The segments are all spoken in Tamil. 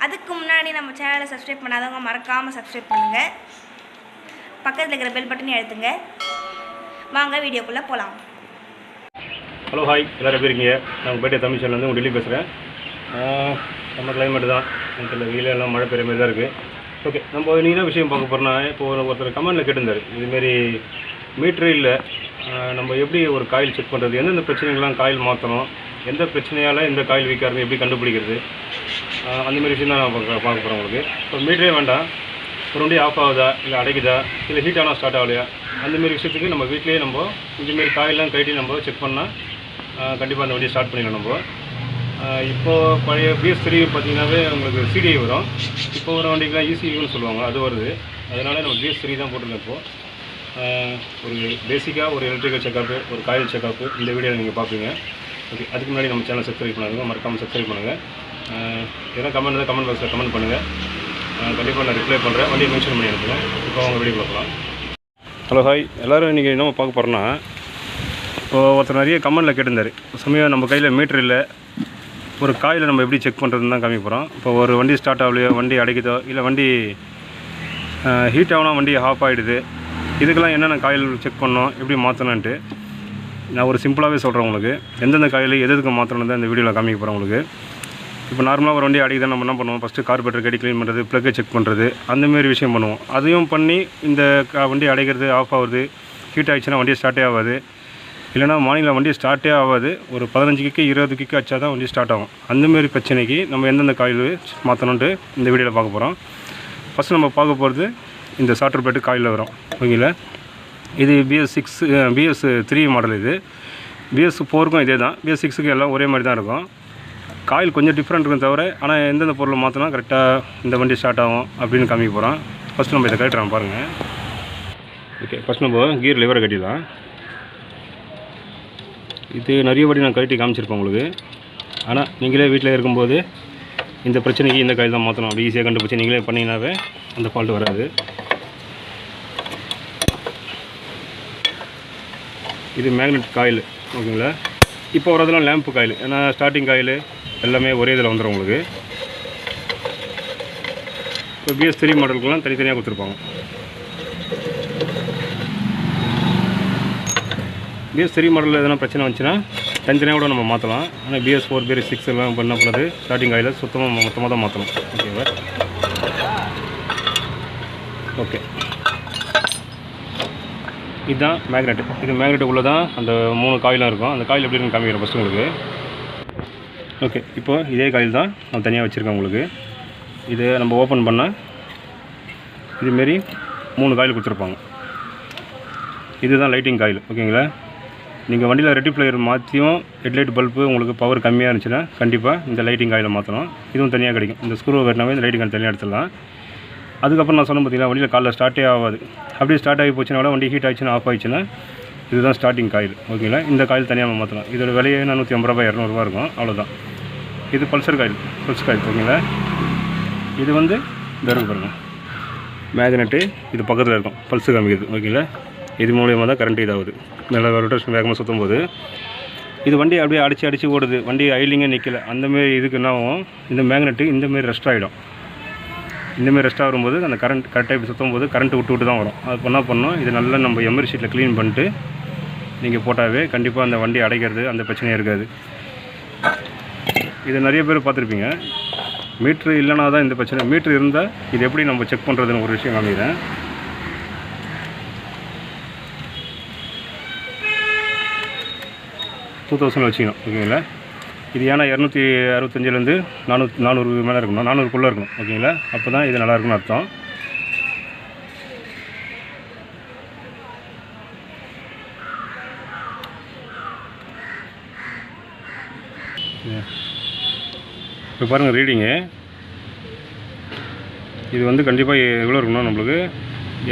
அதுக்கு முன்னாடி நம்ம சேனலை சப்ஸ்கிரைப் பண்ணாதவங்க மறக்காமல் சப்ஸ்கிரைப் பண்ணுங்கள். பக்கத்தில் இருக்கிற பெல் பட்டனையும் அழுத்துங்க. வாங்க வீடியோக்குள்ளே போகலாம். ஹலோ ஹாய், எல்லோரும் எப்படி இருக்கீங்க? நான் பேட்டை தமிழ் சேனல் டெல்லி பேசுகிறேன். நம்ம கிளைமேட்டு தான் வீட்டில் வெயிலெல்லாம் மழை பெய்கிற மாதிரி தான் இருக்குது. ஓகே, நம்ம நீங்கள் என்ன விஷயம் பார்க்க போகிறோன்னா, இப்போது ஒருத்தர் கமெண்டில் கேட்டிருந்தார், இதுமாரி மீட்ரு இல்லை, நம்ம எப்படி ஒரு காயில் செக் பண்ணுறது, எந்தெந்த பிரச்சனைகள்லாம் காயில் மாற்றணும், எந்த பிரச்சனையால் எந்த காயில் வீக்காக எப்படி கண்டுபிடிக்கிறது, அந்தமாரி விஷயம் தான் நான் பார்க்க போகிறேன் உங்களுக்கு. இப்போ மீட்டரே வேண்டாம், ஒரு வண்டி ஆஃப் ஆகுதா, இல்லை அடைக்குதா, இல்லை ஹீட் ஆனால் ஸ்டார்ட் ஆகலையா, அந்தமாரி விஷயத்துக்கு நம்ம வீட்டிலேயே நம்ம இந்தமாரி காயிலெலாம் கட்டி நம்ம செக் பண்ணால் கண்டிப்பாக அந்த வண்டியை ஸ்டார்ட் பண்ணிடலாம். நம்ம இப்போது பழைய BS3 பார்த்திங்கன்னாவே உங்களுக்கு CDI வரும். இப்போ ஒரு வண்டிக்கெலாம் ECUன்னு சொல்லுவாங்க, அது வருது. அதனால் நம்ம BS3 தான் போட்டிருக்கோம். இப்போது ஒரு பேசிக்காக ஒரு எலக்ட்ரிக்கல் செக்கப்பு, ஒரு காயில் செக்கப்பு இந்த வீடியோவில் நீங்கள் பார்ப்பீங்க. ஓகே, அதுக்கு முன்னாடி நம்ம சேனல் சப்ஸ்கிரைப் பண்ணுங்க, மறக்காமல் சப்ஸ்கிரைப் பண்ணுங்கள். எதனா கமெண்ட் தான் கமெண்ட் பாக்ஸில் கமெண்ட் பண்ணுங்கள், கண்டிப்பாக நான் ரிப்ளை பண்ணுறேன். வண்டியை மென்ஷன் பண்ணி அனுப்புங்க. இப்போ அவங்க வீடியோ பார்க்கலாம். ஹலோ ஹாய், எல்லோரும் இன்றைக்கி என்ன பார்க்க போகிறோன்னா, இப்போது ஒருத்தர் நிறைய கமெண்டில் கேட்டிருந்தார், சமயம் நம்ம கையில் மீட்ரு இல்லை, ஒரு காயில் நம்ம எப்படி செக் பண்ணுறதுன்னு தான் காமிக்க போகிறோம். இப்போ ஒரு வண்டி ஸ்டார்ட் ஆகலையோ, வண்டி அடைக்குதோ, இல்லை வண்டி ஹீட் ஆகணும், வண்டி ஆஃப் ஆகிடுது, இதுக்கெல்லாம் என்னென்ன காயில் செக் பண்ணணும், எப்படி மாற்றணுன்ட்டு நான் ஒரு சிம்பிளாகவே சொல்கிறேன் உங்களுக்கு. எந்தெந்த காயில் எதுக்கு மாற்றணும் தான் இந்த வீடியோவில் காமிக்க போகிறேன் உங்களுக்கு. இப்போ நார்மலாக ஒரு வண்டி அடிக்குதான் நம்ம என்ன பண்ணுவோம், ஃபஸ்ட்டு கார்பரேட்டர் கட்டி க்ளீன் பண்ணுறது, ப்ளக்கை செக் பண்ணுறது, அந்தமாரி விஷயம் பண்ணுவோம். அதையும் பண்ணி இந்த வண்டி அடைக்கிறது, ஆஃப் ஆகுது, ஹீட் ஆகிடுச்சுன்னா வண்டியை ஸ்டார்ட்டே ஆகாது, இல்லைனா மார்னிங்கில் வண்டி ஸ்டார்ட்டே ஆகாது, ஒரு 15 கிக்கு 20 கிக்கு வச்சா தான் வண்டி ஸ்டார்ட் ஆகும். அந்தமாரி பிரச்சனைக்கு நம்ம எந்தெந்த காயில் மாற்றணுன்ட்டு இந்த வீடியோவில் பார்க்க போகிறோம். ஃபஸ்ட்டு நம்ம பார்க்க போகிறது இந்த சார்ட்டர் பிளேட்டு காயில் வரும். ஓகேங்களா, இது BS3 மாடல். இது BS4க்கும் இதே தான், BS6க்கு எல்லாம் ஒரே மாதிரி தான் இருக்கும். காயில் கொஞ்சம் டிஃப்ரெண்ட் இருக்கும் தவிர, ஆனால் எந்தெந்த பொருளை மாற்றினா கரெக்டாக இந்த வண்டி ஸ்டார்ட் ஆகும் அப்படின்னு காமிக்க போகிறோம். ஃபஸ்ட்டு நம்ம இதை கட்டுறோம் பாருங்கள். ஓகே, ஃபஸ்ட் நம்ம கியர் லிவரை கட்டிடலாம். இது நிறைய வாட்டி நான் கழட்டி காமிச்சிருப்பேன் உங்களுக்கு. ஆனால் நீங்களே வீட்டில் இருக்கும்போது இந்த பிரச்சனைக்கு இந்த காயில் தான் மாற்றணும், அப்படி ஈஸியாக கண்டுபிடிச்சி நீங்களே பண்ணிங்கனாவே அந்த ஃபால்ட் வராது. இது மேக்னெட் காயில். ஓகேங்களா, இப்போ வரதெல்லாம் லேம்பு காயில், ஏன்னா ஸ்டார்டிங் காயில் எல்லாமே ஒரே இதில் வந்துடும் உங்களுக்கு. இப்போ BS3 மாடலுக்கெல்லாம் தனித்தனியாக கொடுத்துருப்பாங்க. BS3 மாடலில் எதனா பிரச்சனை வந்துச்சுன்னா தனித்தனியாக கூட நம்ம மாற்றலாம். ஆனால் BS4 BS6 எல்லாம் பண்ண போகிறது ஸ்டார்டிங் ஆயில் மொத்தமாக தான் மாற்றணும். ஓகேவா, ஓகே, இதுதான் மேக்னெட். இது மேக்னெட்டுக்குள்ளே தான் அந்த 3 காயிலும் இருக்கும். அந்த காயில் எப்படி இருக்குன்னு காமிக்கிறேன் ஃபஸ்ட்டு உங்களுக்கு. ஓகே, இப்போது இதே காயில் தான் நான் தனியாக வச்சுருக்கேன் உங்களுக்கு. இது நம்ம ஓப்பன் பண்ணால் இதுமாரி 3 காயில் கொடுத்துருப்பாங்க. இதுதான் லைட்டிங் காயில். ஓகேங்களா, நீங்கள் வண்டியில் ரெட்டிஃப்ளையர் மாற்றியும் ஹெட்லைட் பல்பு உங்களுக்கு பவர் கம்மியாக இருந்துச்சுன்னா கண்டிப்பாக இந்த லைட்டிங் காயில் மாற்றணும். இதுவும் தனியாக கிடைக்கும். இந்த ஸ்க்ரூ கட்டினாவே இந்த லைட்டிங் காயில் தனியாக எடுத்துடலாம். அதுக்கப்புறம் நான் சொன்ன பார்த்தீங்கன்னா வண்டியில் காலைல ஸ்டார்ட்டே ஆகாது, அப்படியே ஸ்டார்ட் ஆகி போச்சுன்னா கூட வண்டி ஹீட் ஆகிடுச்சுன்னா ஆஃப் ஆகிடுச்சுன்னா இதுதான் ஸ்டார்டிங் காயில். ஓகேங்களா, இந்த காயில் தனியாக மாற்றலாம். இதோட விலையே 450 ரூபா 200 இருக்கும், அவ்வளோதான். இது பல்சர் காயில், பல்ஸ் காயில். ஓகேங்களா, இது வந்து இந்த இருக்கு பாருங்கள் மேக்னெட்டு, இது பக்கத்தில் இருக்கும் பல்ஸு காமிக்கிறது. ஓகேங்களா, இது மூலியமாக தான் கரண்ட் இதாகுது. நல்லா ரொட்டேஷன் வேகமாக சுற்றும் போது இது வண்டி அப்படியே அடித்து ஓடுது, வண்டி ஐலிங்கே நிற்கலை. அந்தமாரி இதுக்கு என்னாகும், இந்த மேக்னெட்டு இந்தமாரி ரெஸ்ட் ஆகிடும். இந்தமாரி ரெஸ்ட் ஆகும்போது அந்த கரெக்டாக இப்படி சுற்றும் போது கரண்ட் விட்டு தான் வரும். அது என்ன பண்ணோம், இது நல்லா நம்ம எம்ஆர் ஷீட்டில் க்ளீன் பண்ணிட்டு நீங்கள் போட்டாவே கண்டிப்பாக அந்த வண்டி அடைக்கிறது அந்த பிரச்சனையே இருக்காது. இது நிறைய பேர் பார்த்துருப்பீங்க. மீட்ரு இல்லைனா தான் இந்த பிரச்சனை. மீட்ரு இருந்தால் இது எப்படி நம்ம செக் பண்ணுறதுன்னு ஒரு விஷயம் காமிக்கிறேன். 2000 வச்சுக்கணும். ஓகேங்களா, இது ஏன்னா 265லேருந்து 400 மேலே இருக்கணும், 400க்குள்ளே இருக்கணும். ஓகேங்களா, அப்போ தான் இது நல்லாயிருக்குன்னு அர்த்தம். இப்போ பாருங்கள் ரீடிங்கு, இது வந்து கண்டிப்பாக எவ்வளோ இருக்கணும், நம்மளுக்கு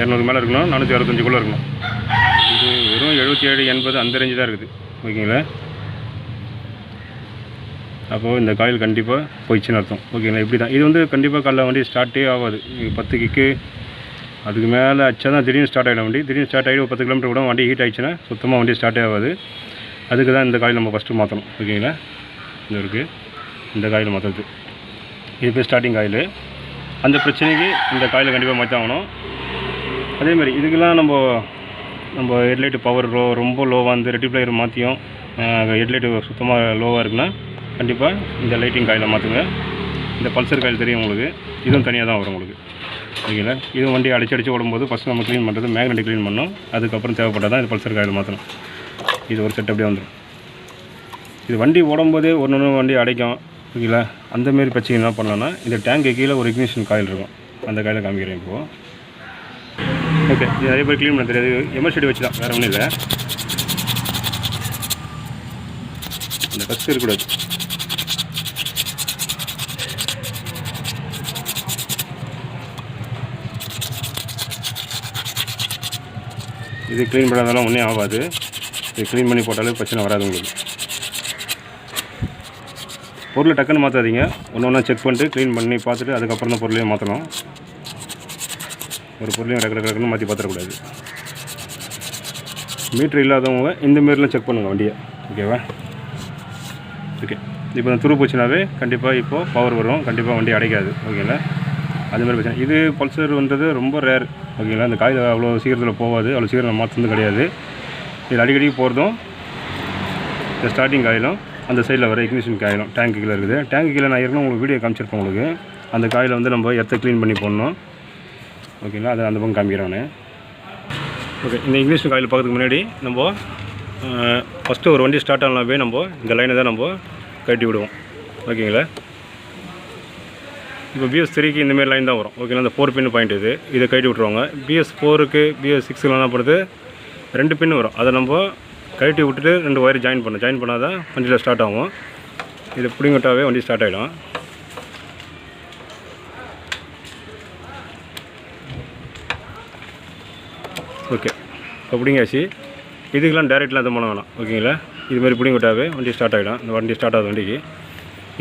200 மேலே இருக்கணும், 465க்குள்ளே இருக்கணும். இது வெறும் 77 80 அந்த ரேஞ்சு தான் இருக்குது. ஓகேங்களா, அப்போது இந்த காயில் கண்டிப்பாக போயிடுச்சுன்னு அர்த்தம். ஓகேங்களா, இப்படி தான் இது வந்து கண்டிப்பாக காலைல வண்டி ஸ்டார்ட்டே ஆகாது. 10 கிக்கு அதுக்கு மேலே ஆச்சா தான் திடீர்னு ஸ்டார்ட் ஆகிடும் வண்டி. திடீர்னு ஸ்டார்ட் ஆகிடும் 10 கிலோமீட்டர் கூட வண்டி ஹீட் ஆகிடுச்சுன்னா சுத்தமாக வண்டி ஸ்டார்ட்டே ஆகாது. அதுக்கு தான் இந்த காயில் நம்ம ஃபஸ்ட்டு மாற்றணும். ஓகேங்களா, இந்த இருக்குது இந்த காயில் மாற்றுறது. இது பேர் ஸ்டார்டிங் காயில். அந்த பிரச்சனைக்கு இந்த காயில் கண்டிப்பாக மாற்றி ஆகணும். அதேமாதிரி இதுக்கெல்லாம் நம்ம ஹெட்லைட்டு பவர் ரொம்ப லோவாக இருந்து ரெட்டிப்ளையர் மாற்றியும் ஹெட்லைட்டு சுத்தமாக லோவாக இருக்குன்னா கண்டிப்பாக இந்த லைட்டிங் காயில் மாற்றுங்க. இந்த பல்சர் காயில் தெரியும் உங்களுக்கு, இதுவும் தனியாக தான் வரும் உங்களுக்கு. ஓகேங்களா? இதுவும் வண்டி அடிச்சு ஓடும்போது ஃபஸ்ட்டு நம்ம க்ளீன் பண்ணுறது மேக்னெட்டிக் க்ளீன் பண்ணோம். அதுக்கப்புறம் தேவைப்பட்டால் தான் இது பல்சர் காயில் மாற்றணும். இது ஒரு செட் அப்படியே வந்துடும். இது வண்டி ஓடும்போதே ஒன்று வண்டி அடைக்கும். ஓகேங்களா? அந்தமாரி பிரச்சனை என்ன பண்ணலான்னா இந்த டேங்க்கு கீழே ஒரு இக்னிஷன் காயில் இருக்கும், அந்த காயில் காமிக்கிறேன் இப்போது. ஓகே, இது நிறைய பேர் க்ளீன் பண்ண தெரியாது. எமர்சிட்டி வச்சு தான், வேறு ஒன்றும் இல்லை. இந்த டஸ்ட் இருக்கக்கூடாது. இது க்ளீன் பண்ணாதாலும் ஒன்றே ஆகாது. இது க்ளீன் பண்ணி போட்டாலே பிரச்சனை வராது உங்களுக்கு. பொருளை டக்குன்னு மாற்றாதீங்க, ஒன்று ஒன்றா செக் பண்ணிட்டு க்ளீன் பண்ணி பார்த்துட்டு அதுக்கப்புறம் தான் பொருளையும் மாற்றணும். ஒரு பொருளையும் டக்குன்னு மாற்றி பார்த்துடக்கூடாது. மீட்ரு இல்லாதவங்க இந்த மாரிலாம் செக் பண்ணுங்கள் வண்டியை. ஓகேவா? ஓகே, இப்போ இந்த துரு போச்சுனாவே கண்டிப்பாக இப்போது பவர் வரும், கண்டிப்பாக வண்டி அடைக்காது. ஓகேங்களா? அதுமாதிரி பிரச்சனை. இது பல்சர்ன்றது ரொம்ப ரேர். ஓகேங்களா? இந்த காயில் அவ்வளோ சீக்கிரத்தில் போகாது, அவ்வளோ சீக்கிரம் மாற்றுறது கிடையாது. இது அடிக்கடி போகிறதும் இந்த ஸ்டார்டிங் காயிலும் அந்த சைடில் வர இக்னிஷன் காயிலும் டேங்க்கு கீழே இருக்குது. டேங்க்கு கீழே நான் ஏற்கனவே உங்களுக்கு வீடியோ காமிச்சிருப்பேன் உங்களுக்கு. அந்த காயில் வந்து நம்ம எர்த்தை க்ளீன் பண்ணி போடணும். ஓகேங்களா? அதை அந்த பக்கம் காமிக்கிறேன் நான். ஓகே, இந்த இக்னிஷன் காயில் பார்க்கறதுக்கு முன்னாடி நம்ம ஃபஸ்ட்டு ஒரு வண்டி ஸ்டார்ட் ஆனாவே நம்ம இந்த லைனை தான் நம்ம கட்டி விடுவோம். ஓகேங்களா? இப்போ BS3க்கு இந்தமாரி லைன் தான் வரும். ஓகேங்களா? அந்த 4 பின் பாயிண்ட் இதை கட்டி விட்ருவாங்க. BS4க்கு BS6லாம் என்ன பண்ணுறது, 2 பின் வரும். அதை நம்ம கழட்டி விட்டுட்டு 2 ஒயர் ஜாயின் பண்ணால் தான் வண்டியில் ஸ்டார்ட் ஆகும். இதை பிடிங்கி விட்டாவே வண்டி ஸ்டார்ட் ஆகிடும். ஓகே, இப்போ பிடிங்காச்சு. இதுக்கெல்லாம் டேரெக்ட்லாம் எதுவும் பண்ண வேணாம். ஓகேங்களா? இதுமாரி பிடிங்கி விட்டாவே வண்டி ஸ்டார்ட் ஆகிடும். இந்த வண்டி ஸ்டார்ட் ஆகுது வண்டிக்கு.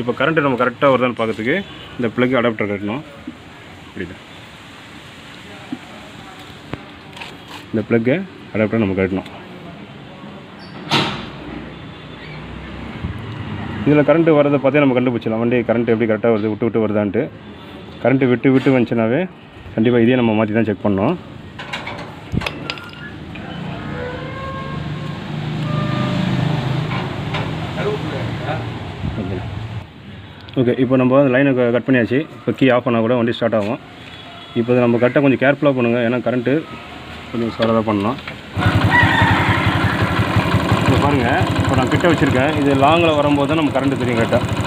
இப்போ கரண்ட்டு நம்ம கரெக்டாக வருதான்னு பார்க்கறதுக்கு இந்த ப்ளக் அடாப்டர் கட்டணும். இப்படி இந்த ப்ளக்கு அடாப்டர் நம்ம கட்டணும். இதில் கரண்ட்டு வரதை பார்த்தே நம்ம கண்டுபிடிச்சலாம் வண்டி கரண்ட்டு எப்படி கரெக்டாக வருது, விட்டு வருதான்ட்டு. கரண்ட்டு விட்டு வந்துச்சுனாவே கண்டிப்பாக இதே நம்ம மாற்றி தான் செக் பண்ணோம். ஓகே, இப்போ நம்ம அந்த லைனை கட் பண்ணியாச்சு. இப்போ கீ ஆஃப் பண்ணால் கூட வண்டி ஸ்டார்ட் ஆகும். இப்போ நம்ம கரெக்டாக கொஞ்சம் கேர்ஃபுல்லாக பண்ணுங்கள், ஏன்னா கரண்ட்டு கொஞ்சம் உஷாராக தான் பண்ணணும். இப்போ பாருங்கள், இப்போ நான் கிட்ட வச்சுருக்கேன். இது லாங்கில் வரும்போது தான் நம்ம கரண்ட்டு தெரியும் கரெக்டாக.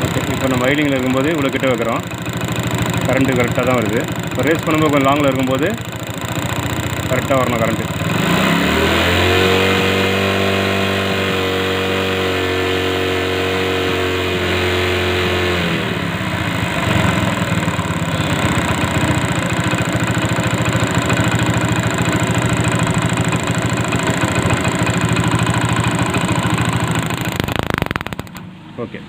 ஓகே, இப்போ நம்ம ஐடிங்கில் இருக்கும்போது இவ்வளோ கிட்ட வைக்கிறோம், கரண்ட்டு கரெக்டாக தான் வருது. இப்போ ரேஸ் பண்ணும்போது கொஞ்சம் லாங்கில் இருக்கும்போது கரெக்டாக வரணும் கரண்ட்டு. ஓகே,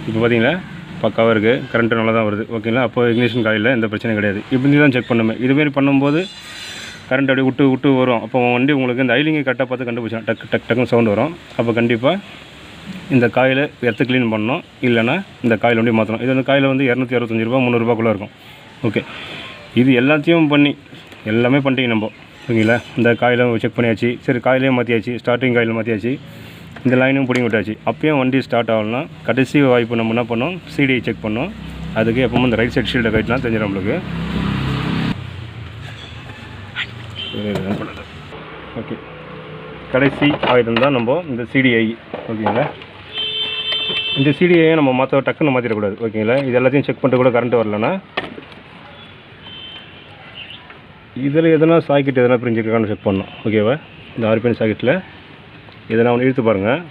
இப்போ பார்த்தீங்களா பக்காவாக இருக்குது, கரண்ட்டு நல்லா தான் வருது. ஓகேங்களா? அப்போ இக்னிஷன் காயில் எந்த பிரச்சனையும் கிடையாது. இப்படி தான் செக் பண்ணுமே. இதுமாரி பண்ணும்போது கரண்ட் அப்படியே விட்டு வரும். அப்போ வண்டி உங்களுக்கு இந்த ஐலிங்கை கரெக்டாக பார்த்து கண்டுபிடிச்சோம், டக்குன்னு சவுண்ட் வரும். அப்போ கண்டிப்பாக இந்த காயில் எர்த்து க்ளீன் பண்ணணும், இல்லைனா இந்த காயில் வண்டி மாற்றணும். இது வந்து காயில் வந்து 265 ரூபா 300 ரூபாக்குள்ளே இருக்கும். ஓகே, இது எல்லாத்தையும் எல்லாமே பண்ணிட்டீங்க நம்ம. ஓகேங்களா? இந்த காயிலும் செக் பண்ணியாச்சு. சரி, காயிலையும் மாற்றியாச்சு, ஸ்டார்டிங் காயில் மாற்றியாச்சு, இந்த லைனும் பிடிங்கி விட்டாச்சு. அப்பயும் வண்டி ஸ்டார்ட் ஆகலன்னா கடைசி வாய்ப்பு நம்ம என்ன பண்ணோம், சிடியை செக் பண்ணோம். அதுக்கு எப்பவும் இந்த ரைட் சைட் ஷீல்டை கைட்லாம் தெரிஞ்சிடும் நம்மளுக்கு. ஓகே, கடைசி ஆயுதம் தான் நம்ம இந்த சிடிஐ. ஓகேங்களா? இந்த சிடிஐயை நம்ம டக்குன்னு மாற்றிடக்கூடாது. ஓகேங்களா? இது எல்லாத்தையும் செக் பண்ணிட்டு கூட கரண்ட் வரலன்னா இதில் எதனா சாக்கெட் எதனா பிரிஞ்சிருக்கான்னு செக் பண்ணணும். ஓகேவா? இந்த ஆர்பிஎன் சாக்கெட்டில் எதனா ஒன்று இழுத்து பாருங்கள்,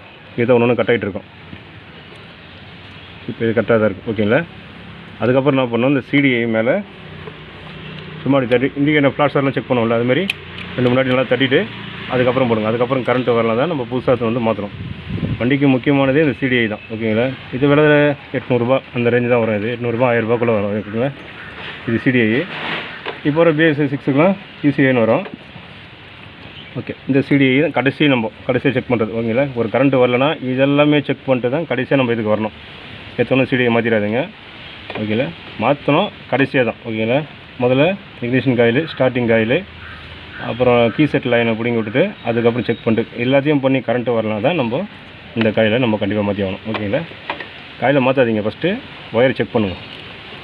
இதை ஒன்று கட் ஆகிட்டு இருக்கும். இப்போ இது கரெக்டாக தான் இருக்குது. ஓகேங்களா? அதுக்கப்புறம் என்ன பண்ணணும், இந்த சிடிஐ மேலே சும்மா தட்டி இண்டிகேட்டர் ஃப்ளாஷர்லாம் செக் பண்ணுவோம்ல, அதுமாரி 2 முன்னாடி நல்லா தட்டிட்டு அதுக்கப்புறம் போடுங்க. அதுக்கப்புறம் கரண்ட்டு வரலாம் தான் நம்ம புதுசாக வந்து மாற்றணும். வண்டிக்கு முக்கியமானதே இந்த சிடிஐ தான். ஓகேங்களா? இது விலை 800 அந்த ரேஞ்சு தான் வரும். இது 800 1000 வரும். ஓகேங்களா? இது சிடிஐ. இப்போ ஒரு BS6க்குலாம் ECIன்னு வரும். ஓகே, இந்த சிடிஐ தான் கடைசியாக செக் பண்ணுறது. ஓகேங்களா? ஒரு கரண்ட்டு வரலன்னா இதெல்லாமே செக் பண்ணிட்டு தான் கடைசியாக நம்ம இதுக்கு வரணும். எத்தனை சிடிஐ மாற்றிடாதுங்க. ஓகேங்களா? மாற்றணும் கடைசியாக தான். ஓகேங்களா? முதல்ல இக்னிஷன் காயில், ஸ்டார்டிங் காயில், அப்புறம் கீ செட் லைனை பிடிங்கி விட்டுட்டு அதுக்கப்புறம் செக் பண்ணிட்டு எல்லாத்தையும் பண்ணி கரண்ட்டு வரலாம் தான் நம்ம இந்த காயில் நம்ம கண்டிப்பாக மாற்றி ஆகணும். ஓகேங்களா? காயில் மாற்றாதீங்க, ஃபஸ்ட்டு ஒயர் செக் பண்ணுங்கள்,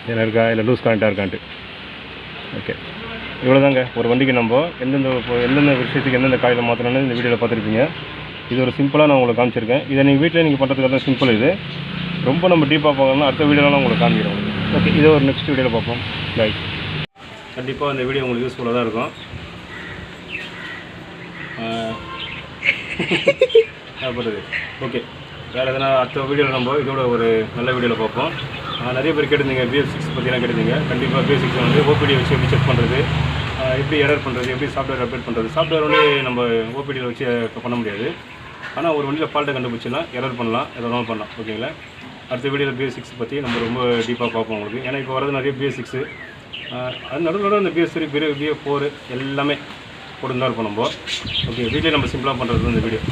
இதில் இருக்கா இல்லை லூஸ் கரண்ட்டாக இருக்கான்ட்டு. ஓகே, இவ்வளோதாங்க. ஒரு வண்டிக்கு நம்ம எந்தெந்த விஷயத்துக்கு எந்தெந்த காயில் மாற்றணும்னு இந்த வீடியோவில் பார்த்துருப்பீங்க. இது ஒரு சிம்பிளாக நான் உங்களுக்கு காமிச்சிருக்கேன். இதை நீங்கள் வீட்டில் நீங்கள் பண்ணுறதுக்கு தான் சிம்பிள். இது ரொம்ப நம்ம டீப்பாக பார்க்கணும்னா அடுத்த வீடியோலாம் உங்களுக்கு காமிக்கிறோம். ஓகே, இதை ஒரு நெக்ஸ்ட் வீடியோவில் பார்ப்போம். பாய். கண்டிப்பாக இந்த வீடியோ உங்களுக்கு யூஸ்ஃபுல்லாக தான் இருக்கும். பண்ணுறது ஓகே. வேறு எதனா அடுத்த வீடியோவில் நம்ம இதோட ஒரு நல்ல வீடியோவில் பார்ப்போம். நிறைய பேர் கேட்டிருந்தீங்க BS6 பற்றிலாம் கேட்டிருந்தீங்க. கண்டிப்பாக BS6 வந்து OPD வச்சு எப்படி செக் பண்ணுறது, எப்படி எரர் பண்ணுறது, எப்படி சாஃப்ட்வேர் அப்டேட் பண்ணுறது. சாஃப்ட்வேர் வந்து நம்ம OPDயில் வச்சு பண்ண முடியாது. ஆனால் ஒரு வண்டியில் ஃபால்ட்டை கண்டுபிடிச்சின்னா எரர் பண்ணலாம், எதனாலும் பண்ணலாம். ஓகேங்களா? அடுத்த வீடியோவில் BS6 பற்றி நம்ம ரொம்ப டீப்பாக பார்ப்போம் உங்களுக்கு. ஏன்னா இப்போ வரது நிறைய BS6, அது நடுவில் இந்த BS3, BS4 எல்லாமே போட்டு தான் இருப்போம் நம்ம. ஓகே, வீட்டிலே நம்ம சிம்பிளாக பண்ணுறது இந்த வீடியோ.